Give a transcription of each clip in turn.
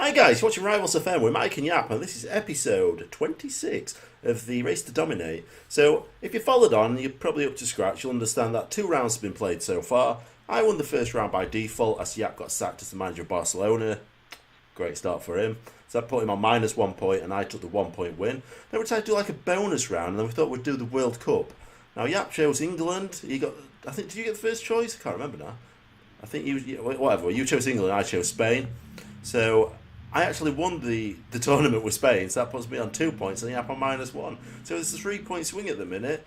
Hi guys, you're watching Rivals FM with Mike and Yapp, and this is episode 26 of the Race to Dominate. So, if you followed on, you're probably up to scratch. You'll understand that 2 rounds have been played so far. I won the first round by default as Yapp got sacked as the manager of Barcelona. Great start for him. So that put him on -1 point, and I took the 1 point win. Then we tried to do like a bonus round, and then we thought we'd do the World Cup. Now Yapp chose England. He got, I think, did you get the first choice? I can't remember now. I think whatever. You chose England, I chose Spain. So I actually won the tournament with Spain, so that puts me on 2 points, and Yapp on -1. So it's a 3 point swing at the minute.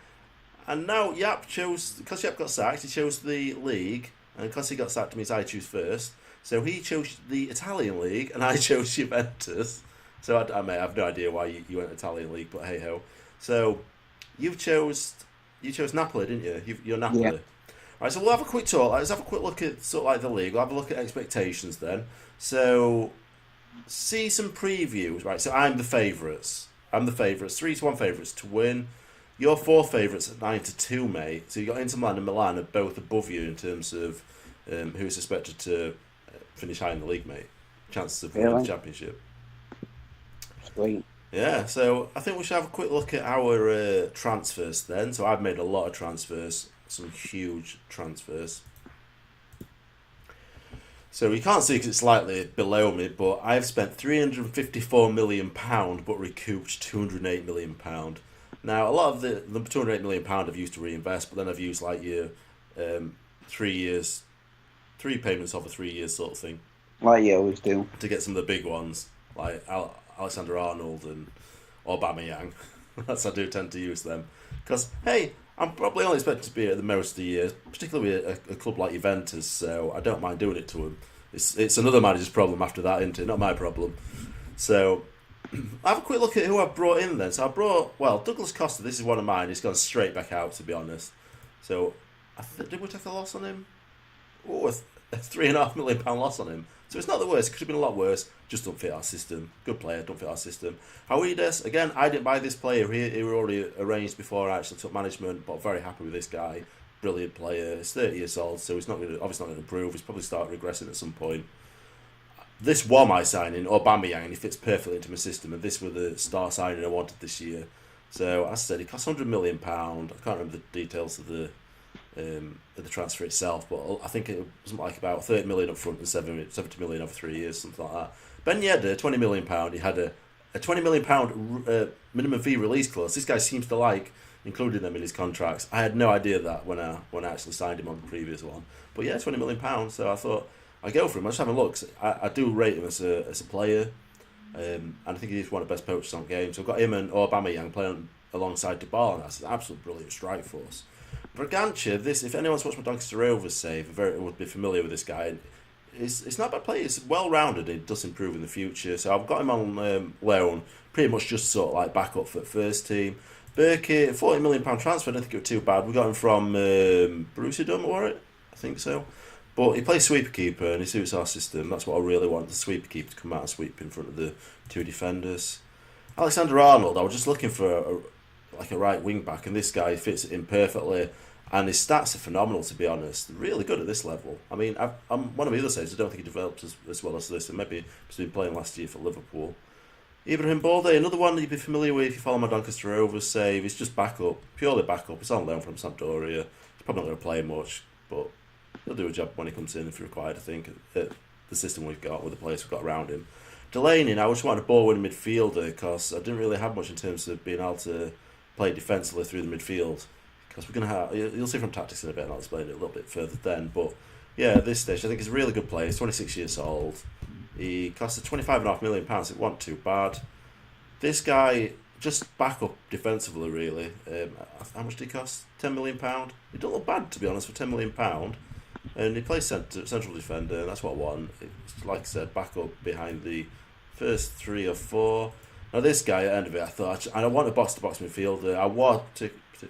And now Yapp chose, because Yapp got sacked, he chose the league, and because he got sacked means I choose first. So he chose the Italian league, and I chose Juventus. So I have no idea why you went Italian league, but hey ho. So you chose Napoli, didn't you? You're Napoli. Yeah. Right, so we'll have a quick talk. Let's have a quick look at sort of like the league. We'll have a look at expectations then. So season previews, right? So I'm the favourites. 3-1 favourites to win. Your 4 favourites at 9-2, mate. So you got Inter Milan and Milan are both above you in terms of who's expected to finish high in the league, mate. Chances of winning the championship. Sweet. Yeah, so I think we should have a quick look at our transfers then. So I've made a lot of transfers, some huge transfers. So you can't see because it's slightly below me, but I've spent £354 million but recouped £208 million. Now, a lot of the £208 million I've used to reinvest, but then I've used like your 3 payments over 3 years sort of thing. Like you always do. To get some of the big ones, like Alexander-Arnold and Aubameyang. That's I do tend to use them. Because, hey, I'm probably only expected to be at the most of the year, particularly with a club like Juventus, so I don't mind doing it to him. It's another manager's problem after that, isn't it? Not my problem. So, have a quick look at who I've brought in then. So I brought, Douglas Costa, this is one of mine. He's gone straight back out, to be honest. So, did we take a loss on him? Oh, a £3.5 million loss on him. So it's not the worst. It could have been a lot worse. Just don't fit our system. Good player, don't fit our system. Hoides, again, I didn't buy this player. He were already arranged before I actually took management, but very happy with this guy. Brilliant player. He's 30 years old, so he's obviously not going to improve. He's probably start regressing at some point. This was my signing, Aubameyang, and he fits perfectly into my system, and this was the star signing I wanted this year. So, as I said, he cost £100 million. I can't remember the details of the transfer itself, but I think it was something like about 30 million up front and 70 million over 3 years, something like that. Ben Yedder, £20 million. He had a £20 million minimum fee release clause. This guy seems to like including them in his contracts. I had no idea that when I actually signed him on the previous one. But yeah, £20 million. So I thought I go for him. I just have a look. I do rate him as a player, and I think he's one of the best poachers on game. So I've got him and Aubameyang playing alongside Dybala, and that's an absolute brilliant strike force. Bragantia, if anyone's watched my Doncaster Rovers save, would be familiar with this guy. It's not a bad player. It's well-rounded. It does improve in the future. So I've got him on loan, pretty much just sort of like backup for the first team. Burkitt, £40 million transfer. I don't think it was too bad. We got him from Borussia Dortmund, were it? I think so. But he plays sweeper keeper and he suits our system. That's what I really want, the sweeper keeper to come out and sweep in front of the 2 defenders. Alexander-Arnold, I was just looking for a right wing back, and this guy fits it in perfectly, and his stats are phenomenal, to be honest. Really good at this level. I mean, I'm one of the other saves. I don't think he developed as well as this, and maybe he's been playing last year for Liverpool. Ibrahim Balde, another one that you'd be familiar with if you follow my Doncaster Rovers save. He's just backup, purely backup. He's on loan from Sampdoria. He's probably not going to play much, but he'll do a job when he comes in if required, I think, at the system we've got with the players we've got around him. Delaney, I just wanted a ball-winning midfielder because I didn't really have much in terms of being able to play defensively through the midfield. Because we're going to have, you'll see from tactics in a bit, and I'll explain it a little bit further then. But yeah, at this stage, I think he's a really good player. He's 26 years old. He cost us £25.5 million. It wasn't too bad. This guy, just back up defensively, really. How much did he cost? £10 million. He don't look bad, to be honest, for £10 million. And he plays central defender, and that's what I want. It's, like I said, back up behind the first 3 or 4. Now this guy, at the end of it, I thought, I want a box-to-box midfielder. I was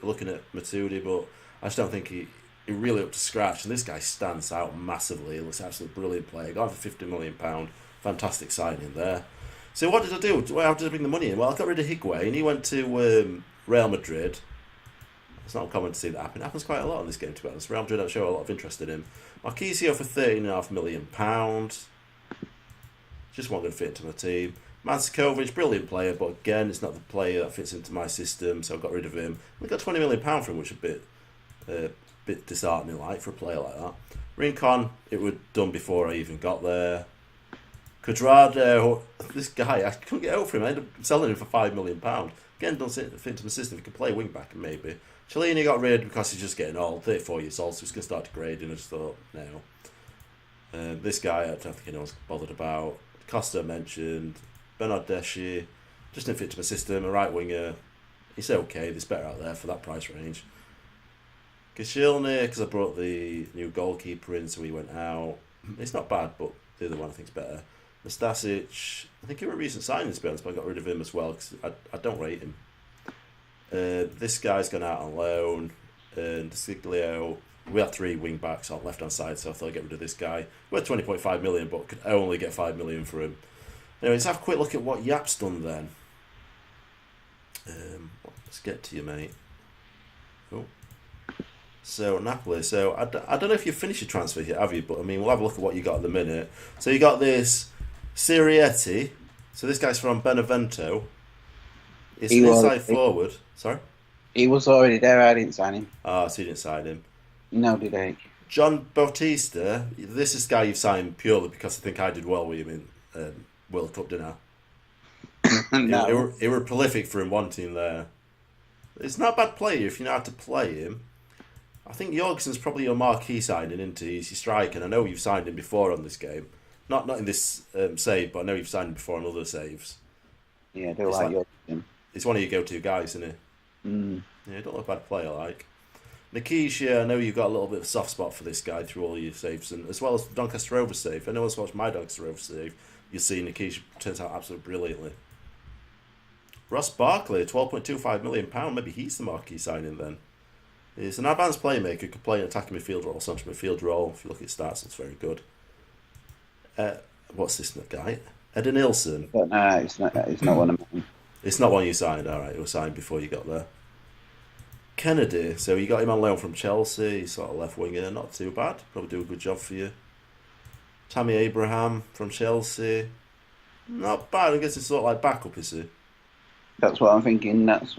looking at Matuidi, but I just don't think he really up to scratch. And this guy stands out massively. He looks absolutely brilliant player. Got him for £50 million. Fantastic signing there. So what did I do? How did I bring the money in? Well, I got rid of Higuain. He went to Real Madrid. It's not common to see that happen. It happens quite a lot in this game, to be honest. Real Madrid don't show a lot of interest in him. Marquisio for £13.5 million. Just wasn't going to fit into my team. Mansakovic, brilliant player, but again, it's not the player that fits into my system, so I got rid of him. We got £20 million for him, which is a bit disheartening, like for a player like that. Rincon, it was done before I even got there. Cuadrado, this guy, I couldn't get over him. I ended up selling him for £5 million. Again, doesn't fit into my system. He could play wing back, maybe. Cellini got rid because he's just getting old, 34 years old, so he's going to start degrading. I just thought, no. This guy, I don't think anyone's bothered about. Costa mentioned. Bernardeschi, just didn't fit to my system. A right winger, he's okay. There's better out there for that price range. Koscielny, because I brought the new goalkeeper in, so he went out. It's not bad, but the other one I think's better. Nastasic, I think he was a recent signing, to be honest, but I got rid of him as well because I don't rate him. This guy's gone out on loan. And Siglio, we had 3 wing backs on left hand side, so I thought I'd get rid of this guy. Worth 20.5 million, but could only get 5 million for him. Anyway, let's have a quick look at what Yapp's done then. Let's get to you, mate. Oh. So, Napoli. So, I don't know if you've finished your transfer yet, have you? But, I mean, we'll have a look at what you got at the minute. So, you got this Sirietti. So, this guy's from Benevento. It's an inside forward. Sorry? He was already there. I didn't sign him. Ah, so you didn't sign him. No, did I? John Bautista. This is the guy you've signed purely because I think I did well with him in World Cup, didn't I? No. It were prolific for him wanting there. It's not a bad player if you know how to play him. I think Jorgensen's probably your marquee signing, isn't he? He's your striker, and I know you've signed him before on this game. Not in this save, but I know you've signed him before on other saves. Yeah, I do like Jorgensen. He's one of your go-to guys, isn't he? Yeah, don't look a bad player, like. Nikisha, I know you've got a little bit of a soft spot for this guy through all your saves, and as well as Doncaster Rovers save. If anyone's watched my Doncaster Rovers save, you'll see Nikisha turns out absolutely brilliantly. Ross Barkley, £12.25 million. Maybe he's the marquee signing then. He's an advanced playmaker, could play an attacking midfield role, central midfield role. If you look at stats, it's very good. What's this guy? Eden Nilsson. But no, it's not one of mine. It's not one you signed, alright. It was signed before you got there. Kennedy, so you got him on loan from Chelsea. He's sort of left winger, not too bad. Probably do a good job for you. Tammy Abraham from Chelsea. Not bad. I guess it's sort of like backup, is he? That's what I'm thinking. That's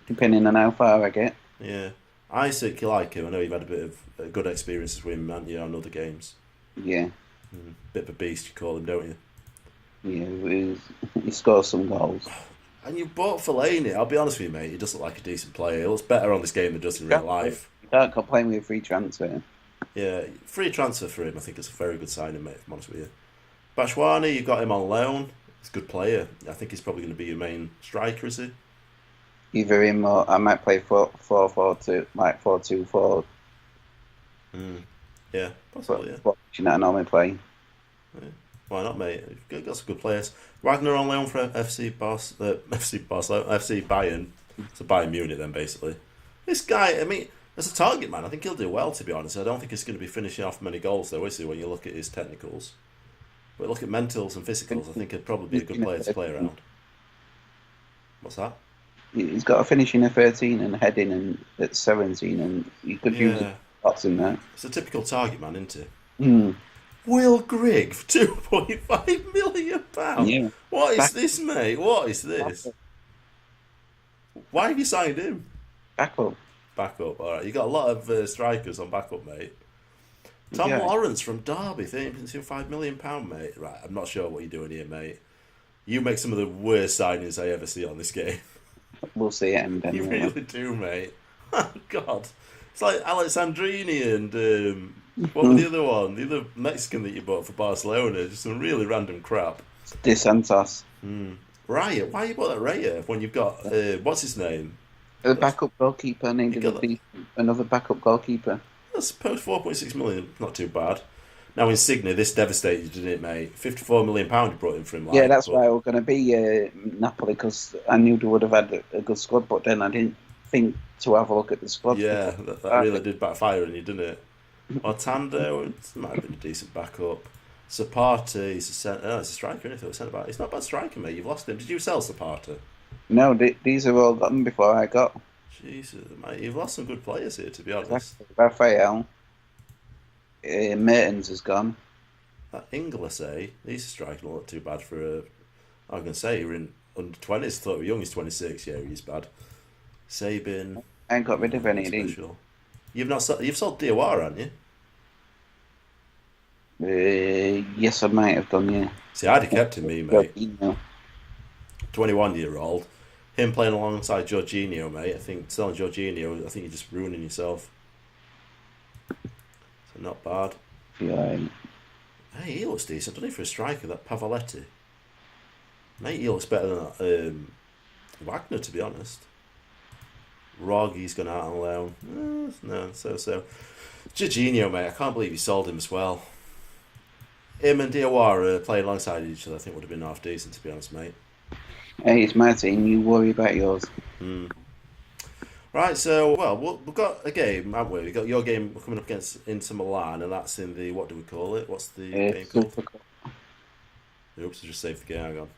depending on how far I get. Yeah. Isaac, you like him. I know you've had a bit of good experiences with him, haven't you, on other games? Yeah. Bit of a beast, you call him, don't you? Yeah, he scores some goals. And you bought Fellaini. I'll be honest with you, mate. He does look like a decent player. He looks better on this game than does in real life. You can't complain with a free transfer. Yeah, free transfer for him. I think it's a very good signing, mate, if I'm honest with you. Bashwani, you've got him on loan. He's a good player. I think he's probably going to be your main striker, is he? Either him or I might play 4-4-2, like 4-2-4. Yeah, possibly, yeah. What you know, I normally play. Yeah. Why not, mate? You've got some good players. Wagner on loan for FC Bayern. It's a Bayern Munich then, basically. This guy, I mean, as a target man, I think he'll do well, to be honest. I don't think he's going to be finishing off many goals, though, is he, when you look at his technicals. But look at mentals and physicals, I think he'd probably be a good player to play around. What's that? He's got a finish in a 13 and a heading and at 17, and you could use lots in there. It's a typical target man, isn't it? Will Grigg for £2.5 million. Yeah. What is this, mate? What is this? Why have you signed him? Backup. All right. You got a lot of strikers on backup, mate. Tom Lawrence from Derby, £5 million, mate. Right, I'm not sure what you're doing here, mate. You make some of the worst signings I ever see on this game. We'll see it. You really do, mate. Oh, God. It's like Alexandrini and what was the other one? The other Mexican that you bought for Barcelona. Just some really random crap. De Santos. Raya. Why you bought that Raya when you've got, what's his name? A backup goalkeeper. Needed another backup goalkeeper. I suppose 4.6 million, not too bad. Now Insigne, this devastated, didn't it, mate? £54 million you brought in for him. Yeah, that's why I was going to be Napoli, because I knew they would have had a good squad, but then I didn't think to have a look at the squad. Yeah, that really did backfire on you, didn't it? Ortando, it might have been a decent backup. Zapata, he's a striker, isn't it? He's not a bad striker, mate. You've lost him. Did you sell Zapata? No, these are all gotten before I got. Jesus, mate, you've lost some good players here, to be honest. Raphael. Mertens has gone. That Inglesay, he's striking not too bad for a. I was going to say, you're in under 20s. Thought we were young, he's 26. Yeah, he's bad. Sabin. I ain't got rid of any, did Special. You've sold Diawara, haven't you? Yes, I might have done, yeah. See, I'd have kept him, me, mate. Jorginho. 21-year-old. Him playing alongside Jorginho, mate. I think selling Jorginho, I think you're just ruining yourself. So not bad. Yeah. Hey, he looks decent, doesn't he, for a striker, that Pavoletti? Mate, he looks better than Wagner, to be honest. Rogge's gone out on loan. No, so. Jorginho, mate, I can't believe you sold him as well. Him and Diawara playing alongside each other, I think would have been half decent, to be honest, mate. Hey, it's my team. You worry about yours. Right, so, we've got a game, haven't we? We've got your game coming up against Inter Milan, and that's in the, what do we call it? What's the game called? Oops, I just saved the game, hang on.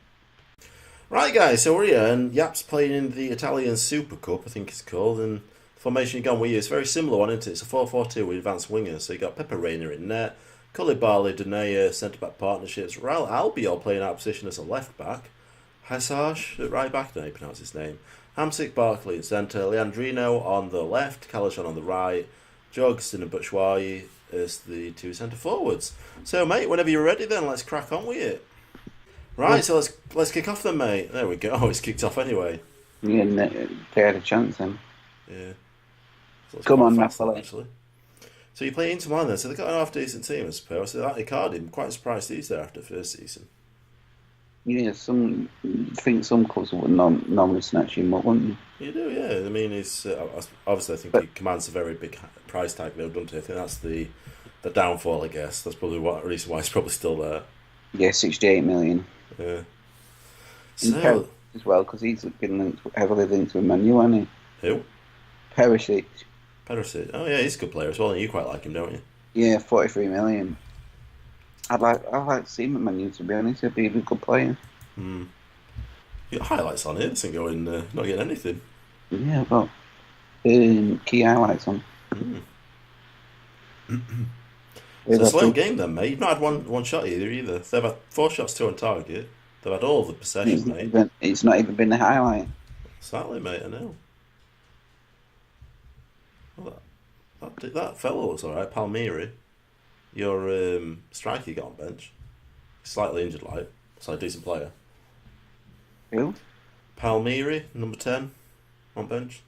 Right, guys, so we're here, and Yapp's playing in the Italian Super Cup, I think it's called, and the formation you've gone with you, it's a very similar one, isn't it? It's a 4-4-2 with advanced wingers, so you got Pepe Reina in net, Koulibaly, Dunea, centre-back partnerships, Raul Albiol playing out of position as a left-back, Hazard at right-back, I don't know how you pronounce his name, Hamsik Barkley in centre, Leandrino on the left, Callachon on the right, Jorgensen and Batshuayi as the two centre-forwards. So, mate, whenever you're ready then, let's crack on with it. Right, so let's kick off then, mate. There we go. Oh, it's kicked off anyway. Yeah, they had a chance then. Yeah. So Come on, Napoli. Actually. So you play Inter Milan then. So they've got an half-decent team, I suppose. So that Icardi, I'm quite surprised he's there after the first season. Yeah, I think some clubs would normally snatch him up, wouldn't You do, yeah. I mean, he's obviously I think he commands a very big price tag, though, doesn't he? I think that's the downfall, I guess. That's probably the reason why he's probably still there. Yeah, 68 million. Yeah. So, as well, because he's been heavily linked with Man U, hasn't he? Who? Perisic. Oh yeah, he's a good player as well, and you quite like him, don't you? Yeah, 43 million. I'd like to see him at Man U, to be honest. He'd be a good player. You got highlights on it. This ain't going, not getting anything. Yeah, I've got key highlights on. It's a slow game then, mate. You've not had one shot either. They've had 4 shots, 2 on target. They've had all the possession, mate. It's not even been a highlight. Exactly, mate, I know. Well, that fellow looks alright, Palmieri. Your striker you got on bench. Slightly injured, like. It's like a decent player. Who? Palmieri, number 10, on bench.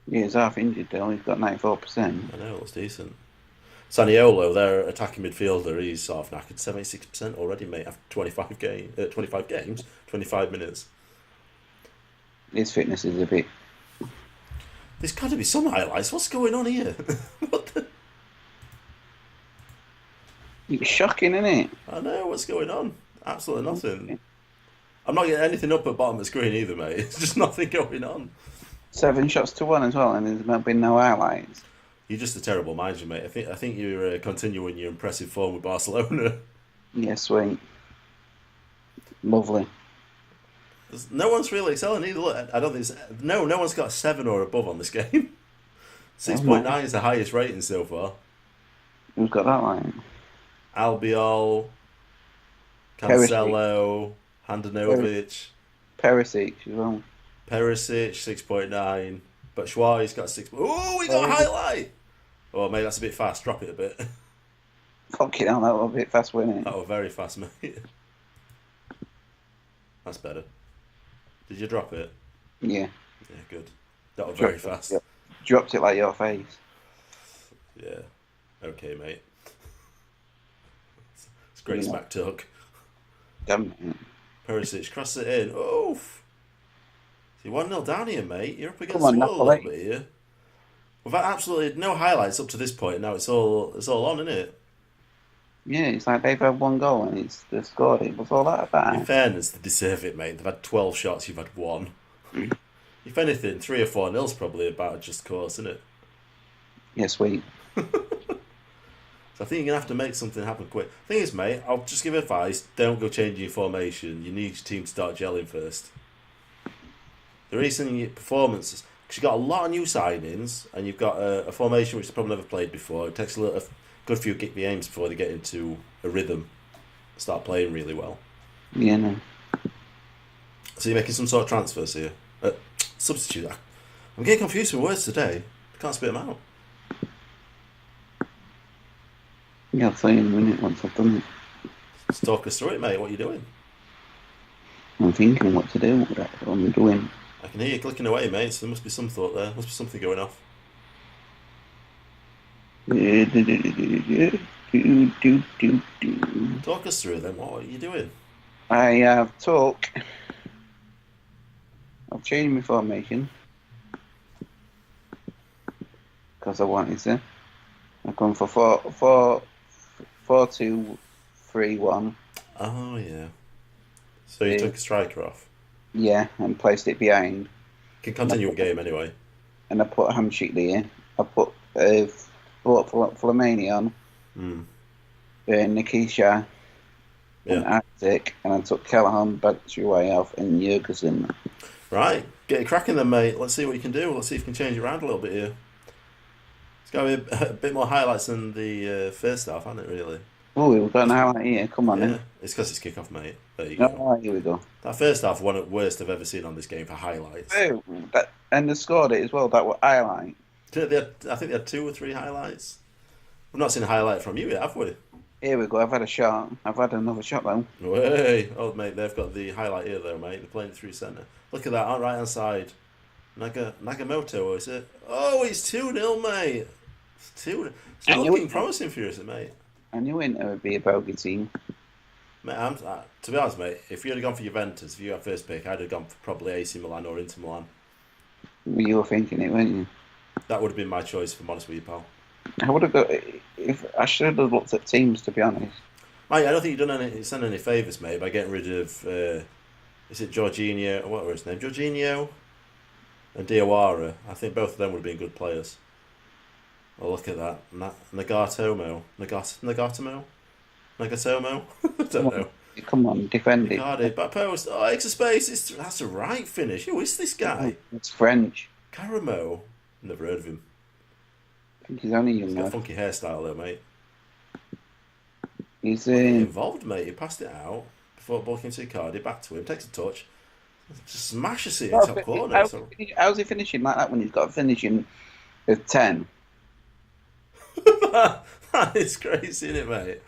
Yeah, he's half injured though. He's got 94%. I know, it looks decent. Saniolo, their attacking midfielder, he's sort of knackered 76% already, mate, after 25 games, 25 minutes. His fitness is a bit... There's got to be some highlights. What's going on here? What the... It's shocking, isn't it? I know, what's going on? Absolutely nothing. I'm not getting anything up at bottom of the screen either, mate. It's just nothing going on. 7 shots to 1 as well, and there's not been no highlights. You're just a terrible manager, mate. I think you're continuing your impressive form with Barcelona. Yeah, sweet. Lovely. No one's really excelling either. Look, I don't think no one's got a 7 or above on this game. 6.9 is the highest rating so far. Who's got that line? Albiol, Cancelo, Handanovic, Perisic as well. Perisic 6.9. But Schwei's got 6. Oh, he got a highlight! Oh, mate, that's a bit fast. Drop it a bit. Fucking hell, that was a bit fast, wasn't it? That was very fast, mate. That's better. Did you drop it? Yeah. Yeah, good. That was very fast. Yeah. Dropped it like your face. Yeah. Okay, mate. It's great smack talk. Damn it. Perisic, cross it in. Oof. See, 1-0 down here, mate. You're up against the the wall a little bit here. We've had absolutely no highlights up to this point. Now it's all on, isn't it? Yeah, it's like they've had 1 goal and they've scored it. What's all that about? In fairness, they deserve it, mate. They've had 12 shots, you've had 1. If anything, 3 or 4-0's probably about a just course, isn't it? Yeah, sweet. So I think you're going to have to make something happen quick. Thing is, mate, I'll just give advice. Don't go changing your formation. You need your team to start gelling first. The reason your performances... Because you've got a lot of new signings, and you've got a formation which they've probably never played before. It takes a good few games before they get into a rhythm, start playing really well. Yeah, no. So you're making some sort of transfers here. Substitute. I'm getting confused with words today. I can't spit them out. Yeah, I'll tell you in a minute once I've done it. Just talk us through it, mate. What are you doing? I'm thinking what to do. What I'm doing. I can hear you clicking away, mate. So there must be some thought there. Must be something going off. Talk us through then. What are you doing? I have I've changed my formation because I wanted to. I've gone for 4-2-3-1. Oh yeah. So you took a striker off. Yeah, and placed it behind. Can continue a game anyway. And I put Hamsik there. I put Flamini on. Nikisha and Isaac, and I took Callahan, Batshuayev and Jurgensen. Right, get it cracking then, mate. Let's see what you can do. Let's see if you can change it around a little bit here. It's got to be a bit more highlights than the first half, hasn't it, really? Oh, we've got an highlight here. Come on, then. It's because it's kick-off, mate. There you go. Oh, here we go. That first half, one of the worst I've ever seen on this game for highlights. Oh, and they scored it as well. That was highlight. I think they had 2 or 3 highlights. We've not seen a highlight from you yet, have we? Here we go. I've had a shot. I've had another shot, though. Hey, oh, mate, they've got the highlight here, though, mate. They're playing it through centre. Look at that, on right-hand side. Nagamoto, is it? Oh, it's 2-0, mate. It's 2-0. It's looking promising for you, mate. I knew Inter would be a bogey team. Mate, to be honest, mate, if you had gone for Juventus, if you had first pick, I'd have gone for probably AC Milan or Inter Milan. You were thinking it, weren't you? That would have been my choice, if I'm honest with you, pal. I would have got. If I should have looked at teams, to be honest. Mate, I don't think you've done any favours, mate, by getting rid of. Is it Jorginho? What was his name? Jorginho and Diawara. I think both of them would have been good players. Oh, look at that. Nagatomo. Nagatomo? I don't know. Come on, defend it. Back post. Oh, extra space. That's a right finish. Who is this guy? It's French. Caramo. Never heard of him. I think he's only young. He's got a funky hairstyle though, mate. He's involved, mate. He passed it out before ball came to Icardi. Back to him. Takes a touch. Just smashes it in top corner. How's he finishing like that when he's got a finishing of 10? That is crazy, isn't it, mate?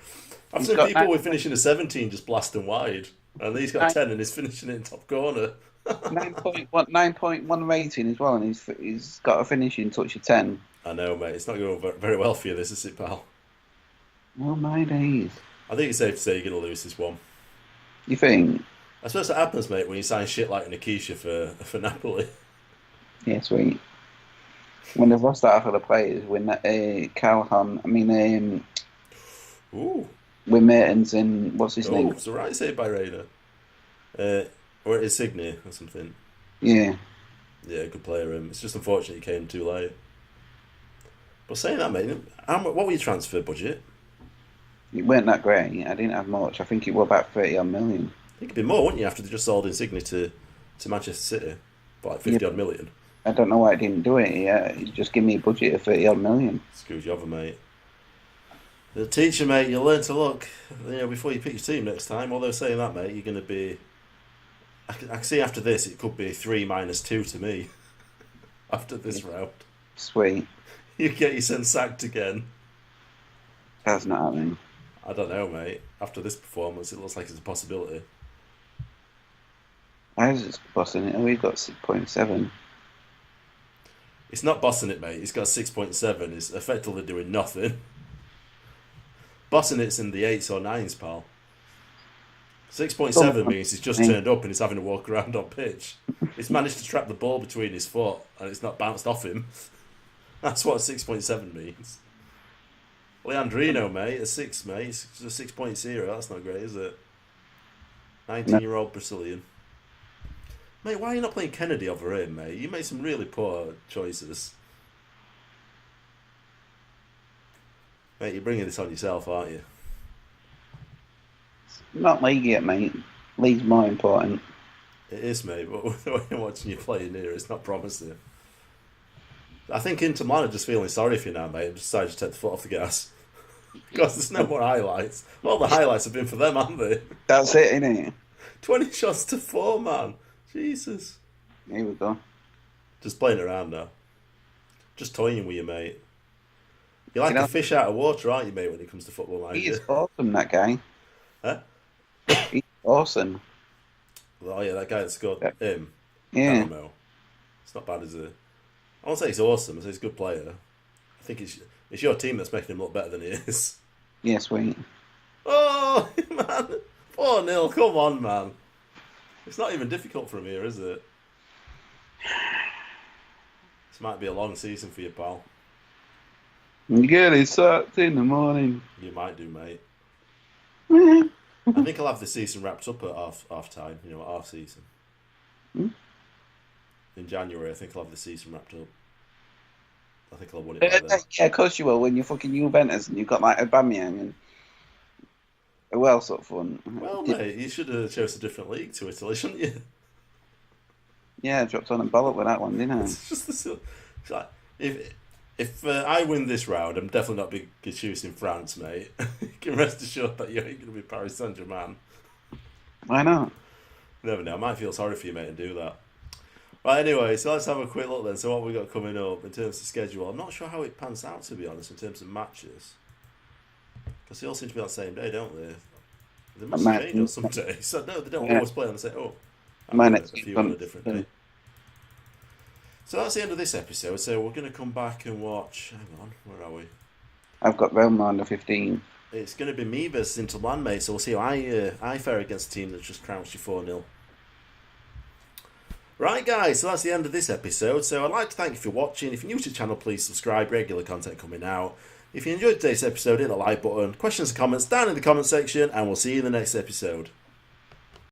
I've seen people with finishing a 17 just blasting wide, and he's got 10 and he's finishing it in top corner. 9.1 rating as well, and he's got a finishing touch of 10. I know, mate. It's not going very well for you, this, is it, pal? Oh, my days. I think it's safe to say you're going to lose this one. You think? I suppose that happens, mate, when you sign shit like Nikisha for Napoli. Yeah, sweet. When they've lost half of the players, when Callahan, Ooh. With Mertens and what's his name? It's a right save by Raider. Or Insigne or something. Yeah. Yeah, good player. It's just unfortunate he came too late. But saying that, mate, what were your transfer budget? It weren't that great. I didn't have much. I think it was about 30 odd million. I think it'd be more, wouldn't you, after they just sold Insigne to Manchester City for like 50 odd million? I don't know why I didn't do it. Yeah, just give me a budget of 30 odd million. Screws you over, mate. The teacher, mate, you'll learn to look before you pick your team next time. Although saying that, mate, you're going to be. I can see after this it could be 3-2 to me. After this round. Sweet. You get yourself sacked again. That's not happening. I don't know, mate. After this performance, it looks like it's a possibility. How's it bossing it? Oh, we've got 6.7. It's not bossing it, mate. It's got 6.7. It's effectively doing nothing. Bossing it's in the 8s or 9s, pal. 6.7 means he's just turned up and he's having to walk around on pitch. He's managed to trap the ball between his foot and it's not bounced off him. That's what 6.7 means. Leandrino, mate, a 6, mate. It's a 6.0. That's not great, is it? 19-year-old Brazilian. Mate, why are you not playing Kennedy over him, mate? You made some really poor choices. Mate, you're bringing this on yourself, aren't you? Not league yet, mate. League's more important. It is, mate, but when watching you playing here, it's not promising. I think Inter Milan are just feeling sorry for you now, mate, and decided to take the foot off the gas. Because there's no more highlights. All the highlights have been for them, haven't they? That's it, innit? 20 shots to 4, man. Jesus. Here we go. Just playing around now. Just toying with you, mate. You're like a fish out of water, aren't you, mate, when it comes to football, manager? He is awesome, that guy. Huh? He's awesome. Oh, yeah, that guy that scored him. Yeah. Caramel. It's not bad, is it? I won't say he's awesome. I say he's a good player. I think it's your team that's making him look better than he is. Yeah, sweet. Oh, man. 4-0. Come on, man. It's not even difficult from here, is it? This might be a long season for you, pal. You get it sucked in the morning. You might do, mate. Mm. I think I'll have the season wrapped up at half time, at half season. Mm. In January, I think I'll have the season wrapped up. I think I'll win it by then. Yeah, of course you will when you're fucking Juventus and you've got like Aubameyang and who else up front? Well, mate, you should have chose a different league to Italy, shouldn't you? Yeah, I dropped on a bollock with that one, didn't I? It's just it's like, if I win this round, I'm definitely not big choosing France, mate. You can rest assured that you ain't going to be Paris Saint-Germain. Why not? Never know. I might feel sorry for you, mate, and do that. Right, anyway, so let's have a quick look then. So what we got coming up in terms of schedule? I'm not sure how it pans out, to be honest, in terms of matches. Because they all seem to be on the same day, don't they? They must change on some days. So no, they don't always play on the same. A few on a different day. So that's the end of this episode. So we're going to come back and watch. Hang on, where are we? I've got Roma under 15. It's going to be me versus Interland, mate. So we'll see how I fare against a team that's just trounced you 4-0. Right, guys, so that's the end of this episode. So I'd like to thank you for watching. If you're new to the channel, please subscribe. Regular content coming out. If you enjoyed today's episode, hit the like button. Questions and comments down in the comment section, and we'll see you in the next episode.